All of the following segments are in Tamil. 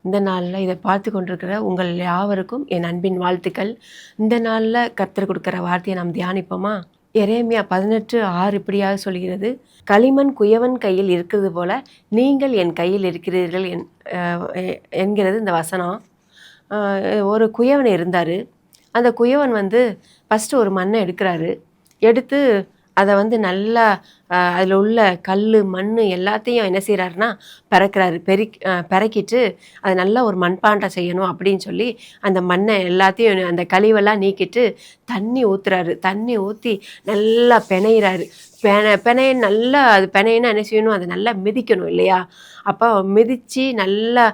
இந்த நாளில் இதை பார்த்து கொண்டிருக்கிற உங்கள் யாவருக்கும் என் அன்பின் வாழ்த்துக்கள். இந்த நாளில் கர்த்தர் கொடுக்குற வார்த்தையை நாம் தியானிப்போமா? எரேமியா 18:6 இப்படியாக சொல்கிறது, களிமண் குயவன் கையில் இருக்கிறது போல நீங்கள் என் கையில் இருக்கிறீர்கள் என்கிறது இந்த வசனம். ஒரு குயவன் இருந்தார். அந்த குயவன் ஃபஸ்ட்டு ஒரு மண்ணை எடுக்கிறாரு. எடுத்து அதை நல்லா அதில் உள்ள கல் மண் எல்லாத்தையும் என்ன செய்கிறாருன்னா பிறக்கிறாரு. பிறக்கிட்டு அதை நல்லா ஒரு மண்பாண்டம் செய்யணும் அப்படின்னு சொல்லி அந்த மண்ணை எல்லாத்தையும் அந்த கழிவெல்லாம் நீக்கிட்டு தண்ணி ஊற்றுறாரு. தண்ணி ஊற்றி நல்லா பிணையிறாரு. பிணைய நல்லா அது பிணையினா என்ன செய்யணும், அதை நல்லா மிதிக்கணும் இல்லையா? அப்போ மிதித்து நல்லா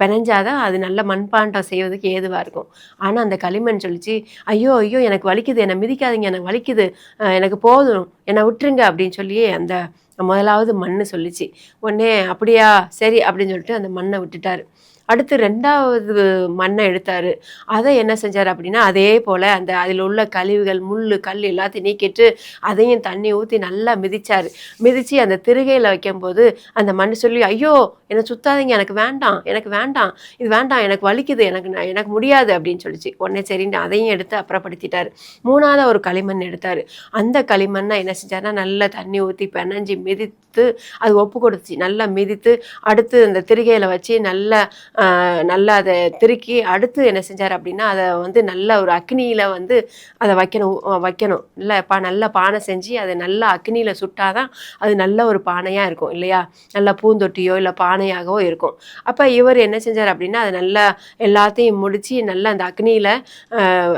பிணைஞ்சாதான் அது நல்ல மண்பாண்டம் செய்வதற்கு ஏதுவாக இருக்கும். ஆனால் அந்த களிமண் சொல்லிச்சு, ஐயோ ஐயோ எனக்கு வலிக்குது, என்னை மிதிக்காதீங்க, எனக்கு வலிக்குது, எனக்கு போதும், என்னை விட்டுருங்க அப்படின்னு சொல்லி அந்த முதலாவது மண் சொல்லிச்சு. உடனே அப்படியா சரி அப்படின்னு சொல்லிட்டு அந்த மண்ணை விட்டுட்டார். அடுத்து 2வது மண்ணை எடுத்தார். அதை என்ன செஞ்சார் அப்படின்னா, அதே போல் அதில் உள்ள கழிவுகள் முள் கல் எல்லாத்தையும் நீக்கிட்டு அதையும் தண்ணி ஊற்றி நல்லா மிதித்தார். மிதித்து அந்த திருகையில் வைக்கும்போது அந்த மண் சொல்லி, ஐயோ என்னை சுத்தாதீங்க, எனக்கு வேண்டாம், எனக்கு வேண்டாம், இது வேண்டாம், எனக்கு வலிக்குது, எனக்கு முடியாது அப்படின்னு சொல்லிச்சு. உடனே சரின்னு அதையும் எடுத்து அப்புறப்படுத்திட்டார். 3வது ஒரு களிமண் எடுத்தார். அந்த களிமண்ணை என்ன செஞ்சார்னா நல்லா தண்ணி ஊற்றி பிணைஞ்சி மிதித்து அது ஒப்பு கொடுத்துச்சு. நல்லா மிதித்து அடுத்து அந்த திருகையில் வச்சு நல்லா அதை திருக்கி அடுத்து என்ன செஞ்சார் அப்படின்னா, அதை நல்ல ஒரு அக்னியில் அதை வைக்கணும் இல்லை நல்ல பானை செஞ்சு அதை நல்லா அக்னியில் சுட்டாதான் அது நல்ல ஒரு பானையாக இருக்கும் இல்லையா? நல்ல பூந்தொட்டியோ இல்லை பானையாகவோ இருக்கும். அப்போ இவர் என்ன செஞ்சார் அப்படின்னா, அதை நல்லா எல்லாத்தையும் முடித்து நல்லா அந்த அக்னியில்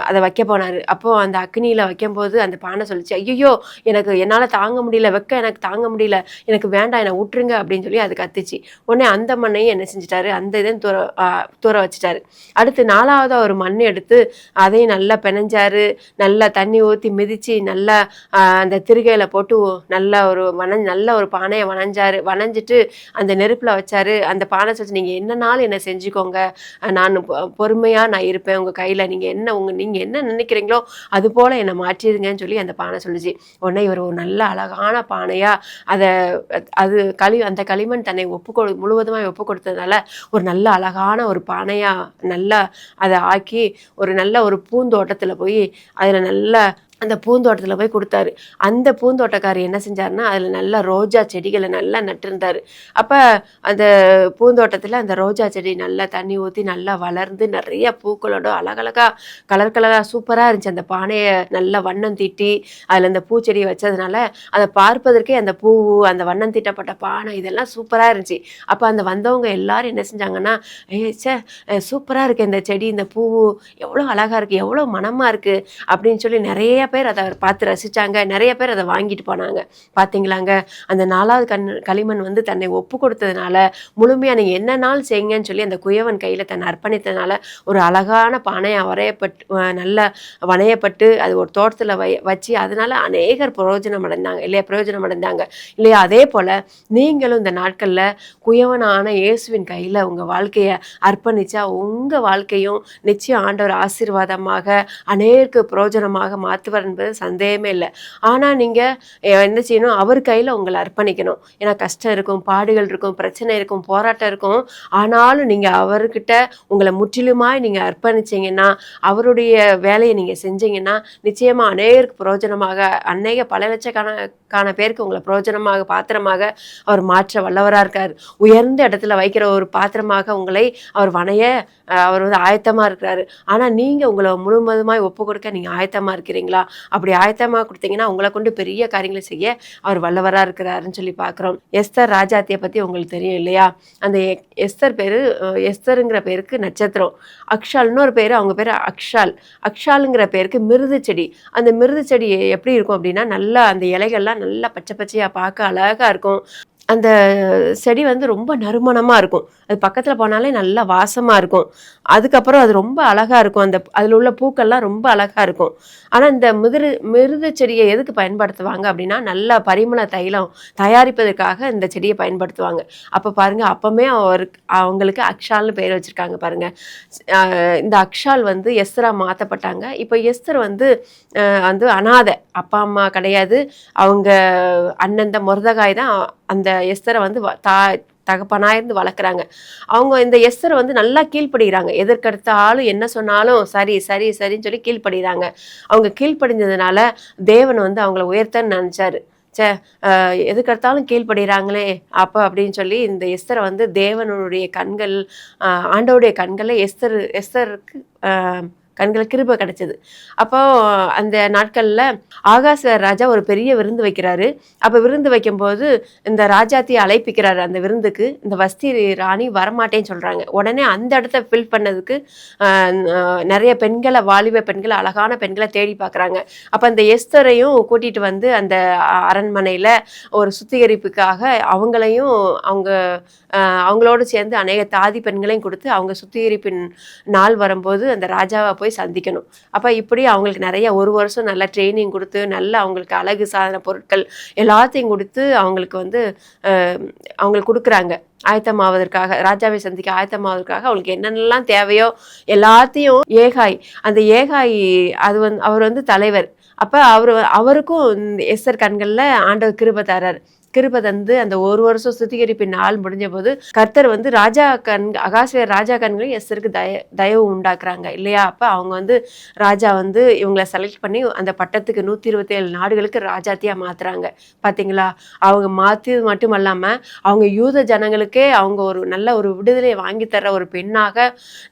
அதை வைக்க போனார். அப்போது அந்த அக்னியில் வைக்கும்போது அந்த பானை சொல்லிச்சு, ஐயோ என்னால் தாங்க முடியல, எனக்கு தாங்க முடியல, எனக்கு வேண்டாம், என்னை விட்டுருங்க அப்படின்னு சொல்லி அது கத்துச்சு. உடனே அந்த மண்ணையும் என்ன செஞ்சிட்டாரு, அந்த இதையும் தூர வச்சுட்டாரு. அடுத்து 4வது ஒரு மண் எடுத்து அதையும் நல்லா பிணைஞ்சாரு. நல்லா தண்ணி ஊற்றி மிதித்து நல்லா அந்த திருகையில் போட்டு நல்ல ஒரு பானையை வணைஞ்சிட்டு அந்த நெருப்பில் வச்சாரு. அந்த பானை சொல்லி, நீங்கள் என்னன்னாலும் என்னை செஞ்சுக்கோங்க, நான் பொறுமையாக நான் இருப்பேன் உங்கள் கையில், நீங்கள் என்ன நினைக்கிறீங்களோ அது போல் என்னை மாற்றிடுங்கன்னு சொல்லி அந்த பானை சொல்லிச்சு. உடனே இவர் ஒரு நல்ல அழகான பானையாக அந்த களிமண் தன்னை முழுவதுமாக ஒப்பு கொடுத்ததுனால ஒரு நல்ல அழகான ஒரு பானையாக நல்லா அதை ஆக்கி ஒரு நல்ல ஒரு பூந்தோட்டத்தில் போய் அதில் நல்லா அந்த பூந்தோட்டத்தில் போய் கொடுத்தாரு. அந்த பூந்தோட்டக்காரர் என்ன செஞ்சாருன்னா, அதில் நல்லா ரோஜா செடிகளை நல்லா நட்டிருந்தார். அப்போ அந்த பூந்தோட்டத்தில் அந்த ரோஜா செடி நல்லா தண்ணி ஊற்றி நல்லா வளர்ந்து நிறைய பூக்களோட அழகழகாக கலராக சூப்பராக இருந்துச்சு. அந்த பானையை நல்லா வண்ணம் தீட்டி அதில் அந்த பூச்செடியை வச்சதுனால அதை பார்ப்பதற்கே அந்த பூ அந்த வண்ணம் தீட்டப்பட்ட பானை இதெல்லாம் சூப்பராக இருந்துச்சு. அப்போ அந்த வந்தவங்க எல்லாரும் என்ன செஞ்சாங்கன்னா, சூப்பராக இருக்குது இந்த செடி, இந்த பூ எவ்வளோ அழகாக இருக்குது, எவ்வளோ மனமாக இருக்குது அப்படின்னு சொல்லி நிறைய பேர் அதை பார்த்து ரசித்தாங்க. நிறைய பேர் அதை வாங்கிட்டு போனாங்க. பார்த்தீங்களாங்க, அந்த 4வது களிமண் தன்னை ஒப்பு கொடுத்ததுனால முழுமையாக நீங்கள் என்ன நாள் செய்யுங்கன்னு சொல்லி அந்த குயவன் கையில் தன்னை அர்ப்பணித்ததுனால ஒரு அழகான பானையாக நல்லா வணையப்பட்டு அது ஒரு தோட்டத்தில் வச்சு அதனால அநேகர் பிரயோஜனம் அடைந்தாங்க இல்லையா? அதே போல் நீங்களும் இந்த நாட்களில் குயவனான இயேசுவின் கையில் உங்கள் வாழ்க்கையை அர்ப்பணித்தா உங்கள் வாழ்க்கையும் நிச்சயம் ஆண்டவர் ஆசீர்வாதமாக அநேகருக்கு பிரயோஜனமாக மாற்றுவார் என்பது சந்தேகமே இல்லை. ஆனால் நீங்கள் என்ன செய்யணும், அவர் கையில் உங்களை அர்ப்பணிக்கணும். ஏன்னா கஷ்டம் இருக்கும், பாடுகள் இருக்கும், பிரச்சனை இருக்கும், போராட்டம் இருக்கும். ஆனாலும் நீங்கள் அவர்கிட்ட உங்களை முற்றிலுமாய் நீங்கள் அர்ப்பணிச்சிங்கன்னா, அவருடைய வேலையை நீங்கள் செஞ்சீங்கன்னா நிச்சயமாக அநேகருக்கு பிரயோஜனமாக பல லட்சக்கான பேருக்கு உங்களை பிரயோஜனமாக பாத்திரமாக அவர் மாற்ற வல்லவராக இருக்கார். உயர்ந்த இடத்துல வைக்கிற ஒரு பாத்திரமாக உங்களை அவர் அவர் ஆயத்தமாக இருக்கிறாரு. ஆனால் நீங்கள் உங்களை முழுவதுமாய் ஒப்பு கொடுக்க நீங்கள் ஆயத்தமாக இருக்கிறீங்களா? அப்படி ஆயத்தமாக கொடுத்தீங்கன்னா உங்களை கொண்டு பெரிய காரியங்களை செய்ய அவர் வல்லவராக இருக்கிறாருன்னு சொல்லி பார்க்குறோம். எஸ்தர் ராஜாத்தியை பற்றி உங்களுக்கு தெரியும் இல்லையா? அந்த எஸ்தருங்கிற பேருக்கு நட்சத்திரம், அக்ஷால் இன்னொரு பேர், அவங்க பேர் அக்ஷாலுங்கிற பேருக்கு மிருது செடி. அந்த மிருது செடி எப்படி இருக்கும் அப்படின்னா, நல்லா அந்த இலைகள்லாம் நல்லா பச்சை பச்சையாக பார்க்க அழகாக இருக்கும். அந்த செடி ரொம்ப நறுமணமாக இருக்கும். அது பக்கத்தில் போனாலே நல்லா வாசமாக இருக்கும். அதுக்கப்புறம் அது ரொம்ப அழகாக இருக்கும். அதில் உள்ள பூக்கள்லாம் ரொம்ப அழகாக இருக்கும். ஆனால் இந்த மிருது செடியை எதுக்கு பயன்படுத்துவாங்க அப்படின்னா, நல்லா பரிமள தைலம் தயாரிப்பதற்காக இந்த செடியை பயன்படுத்துவாங்க. அப்போ பாருங்கள், அப்போவுமே அவங்களுக்கு அக்ஷால்னு பேர் வச்சுருக்காங்க பாருங்கள். இந்த அக்ஷால் எஸ்தரா மாற்றப்பட்டாங்க. இப்போ எஸ்தர் அனாதை, அப்பா அம்மா கிடையாது, அவங்க அண்ணன் தான் மொர்தகாய் தான் அந்த எஸ்தரை தகப்பனா இருந்து வளர்க்குறாங்க. அவங்க இந்த எஸ்தரை வந்து நல்லா கீழ்ப்படுகிறாங்க. எதற்கெடுத்தாலும் என்ன சொன்னாலும் சரி சரி சரின்னு சொல்லி கீழ்ப்படுகிறாங்க. அவங்க கீழ்ப்படிஞ்சதுனால தேவன் வந்து அவங்கள உயர்த்தன்னு நினைச்சாரு. ச்சே, எதுக்கெடுத்தாலும் கீழ்ப்படுகிறாங்களே அப்போ அப்படின்னு சொல்லி இந்த எஸ்தரை வந்து தேவனுடைய கண்கள், ஆண்டவருடைய கண்களில் எஸ்தருக்கு கண்கள் கிருபை கிடைச்சது. அப்போ அந்த நாட்களில் ஆகாஸ்வேர் ராஜா ஒரு பெரிய விருந்து வைக்கிறாரு. அப்போ விருந்து வைக்கும்போது இந்த ராஜாத்தியை அழைப்பிக்கிறாரு அந்த விருந்துக்கு. இந்த வஸ்தி ராணி வரமாட்டேன்னு சொல்கிறாங்க. உடனே அந்த இடத்த ஃபில் பண்ணதுக்கு நிறைய பெண்களை, வாலிப பெண்களை, அழகான பெண்களை தேடி பார்க்குறாங்க. அப்போ அந்த எஸ்தரையும் கூட்டிகிட்டு வந்து அந்த அரண்மனையில் ஒரு சுத்திகரிப்புக்காக அவங்களையும் அவங்களோடு சேர்ந்து அநேக தாதி பெண்களையும் கொடுத்து அவங்க சுத்திகரிப்பின் நாள் வரும்போது அந்த ராஜாவை போய் சந்திக்கணும். அப்போ இப்படி அவங்களுக்கு நிறைய 1 வருஷம் நல்லா ட்ரைனிங் கொடுத்து நல்ல அவங்களுக்கு அழகு சாதன பொருட்கள் எல்லாத்தையும் கொடுத்து அவங்களுக்கு வந்து அவங்களுக்கு கொடுக்குறாங்க. ஆயத்தமாவதற்காக, ராஜாவை சந்திக்க ஆயத்தமாவதற்காக அவங்களுக்கு என்னென்னலாம் தேவையோ எல்லாத்தையும் அந்த ஏகாய் அவர் வந்து தலைவர். அப்போ அவருக்கும் எஸ்தர் கண்களில் ஆண்டவர் கிருபை தரார். கிருபை தந்து அந்த 1 வருஷம் சுத்திகரிப்பின் நாள் முடிஞ்ச போது கர்த்தர் வந்து அகாஸ்வேர் ராஜா கண்களையும் எஸ்தருக்கு தயவு உண்டாக்குறாங்க இல்லையா? அப்போ அவங்க வந்து ராஜா வந்து இவங்களை செலக்ட் பண்ணி அந்த பட்டத்துக்கு 127 நாடுகளுக்கு ராஜாத்தியாக மாற்றுறாங்க. பார்த்தீங்களா? அவங்க மாற்றியது மட்டும் இல்லாமல் அவங்க யூத ஜனங்களுக்கே அவங்க நல்ல ஒரு விடுதலையை வாங்கி தர்ற ஒரு பெண்ணாக,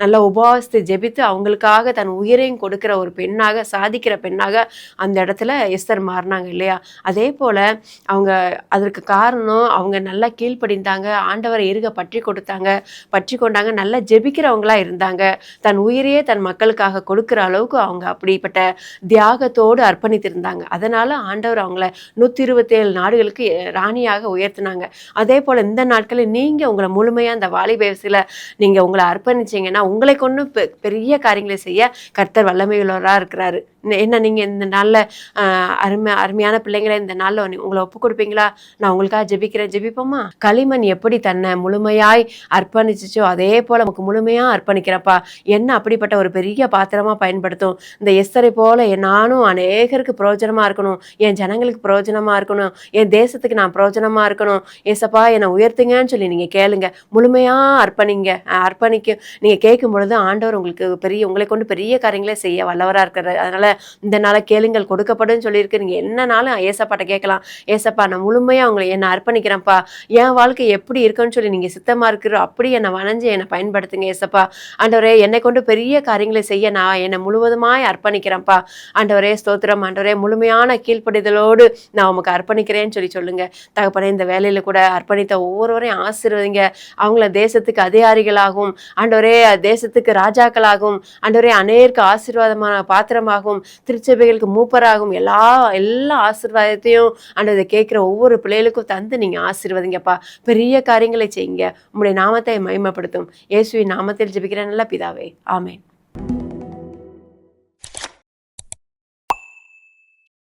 நல்ல உபவாசத்தை ஜெபித்து அவங்களுக்காக தன் உயிரையும் கொடுக்குற ஒரு பெண்ணாக, சாதிக்கிற பெண்ணாக அந்த இடத்துல எஸ்தர் மாறினாங்க இல்லையா? அதே போல் அவங்க அதற்கு காரணம் அவங்க நல்லா கீழ்ப்படிந்தாங்க, ஆண்டவரை இருக பற்றி கொண்டாங்க, நல்லா ஜெபிக்கிறவங்களா இருந்தாங்க. தன் உயிரையே தன் மக்களுக்காக கொடுக்குற அளவுக்கு அவங்க அப்படிப்பட்ட தியாகத்தோடு அர்ப்பணித்திருந்தாங்க. அதனால ஆண்டவர் அவங்கள 127 நாடுகளுக்கு ராணியாக உயர்த்தினாங்க. அதே போல் இந்த நாட்களில் நீங்கள் உங்களை முழுமையாக அந்த வாலிப வயசில் நீங்கள் உங்களை அர்ப்பணிச்சிங்கன்னா உங்களை கொண்டு பெரிய காரியங்களை செய்ய கர்த்தர் வல்லமையுள்ளவராக இருக்கிறாரு. என்ன நீங்கள் இந்த நாளில் அருமையான பிள்ளைங்களை இந்த நாளில் உங்களை ஒப்பு கொடுப்பீங்களா? நான் உங்களுக்காக ஜெபிப்போமா? களிமண் எப்படி தன்னை முழுமையாய் அர்ப்பணிச்சிச்சோ அதே போல் நமக்கு முழுமையாக அர்ப்பணிக்கிறப்பா. என்ன அப்படிப்பட்ட ஒரு பெரிய பாத்திரமாக பயன்படுத்தும். இந்த எஸ்தரை போல நானும் அநேகருக்கு பிரயோஜனமாக இருக்கணும், என் ஜனங்களுக்கு பிரயோஜனமாக இருக்கணும், என் தேசத்துக்கு நான் பிரயோஜனமாக இருக்கணும், ஏசப்பா என்னை உயர்த்துங்கன்னு சொல்லி நீங்கள் கேளுங்க. முழுமையாக அர்ப்பணிக்க நீங்கள் கேட்கும் பொழுது ஆண்டவர் உங்களை கொண்டு பெரிய காரியங்களே செய்ய வல்லவராக இருக்கிறார். அதனால் இந்த நாளை கேளுங்கள் கொடுக்கப்படும் சொல்லியிருக்கு. நீங்கள் என்னன்னாலும் ஏசப்பாட்ட கேட்கலாம். ஏசப்பா நான் முழுமையாக என்னை அர்ப்பணிக்கிறேன்ப்பா, என் வாழ்க்கை எப்படி இருக்குன்னு சொல்லி நீங்கள் சித்தமாக இருக்கிறோம் அப்படி என்னை வணைஞ்சு என்னை பயன்படுத்துங்க ஏசப்பா. ஆண்டவரே என்னை கொண்டு பெரிய காரியங்களை செய்ய நான் என்னை முழுவதுமாய் அர்ப்பணிக்கிறேன்ப்பா. ஆண்டவரே ஸ்தோத்திரம். ஆண்டவரே முழுமையான கீழ்ப்படிதலோடு நான் உமக்கு அர்ப்பணிக்கிறேன்னு சொல்லுங்க. தகப்பனே இந்த வேலையில் கூட அர்ப்பணித்த ஒவ்வொருவரையும் ஆசீர்வதிங்க. அவங்கள தேசத்துக்கு அதிகாரிகளாகவும், ஆண்டவரே தேசத்துக்கு ராஜாக்களாகவும், ஆண்டவரே அநேருக்கு ஆசீர்வாதமான பாத்திரமாகவும், திருச்சபைகளுக்கு மூப்பராகவும் எல்லா ஆசீர்வாதத்தையும் ஆண்டவரை கேட்குற ஒவ்வொரு பிள்ளைகளுக்கும் தந்து நீங்கள் ஆசீர்வதிங்கப்பா. பெரிய காரியங்களை செய்யுங்க. உங்களுடைய நாமத்தை மகிமைப்படுத்தும். இயேசுவின் நாமத்தில் ஜெபிக்கிறேன் நல்ல பிதாவே. ஆமென்.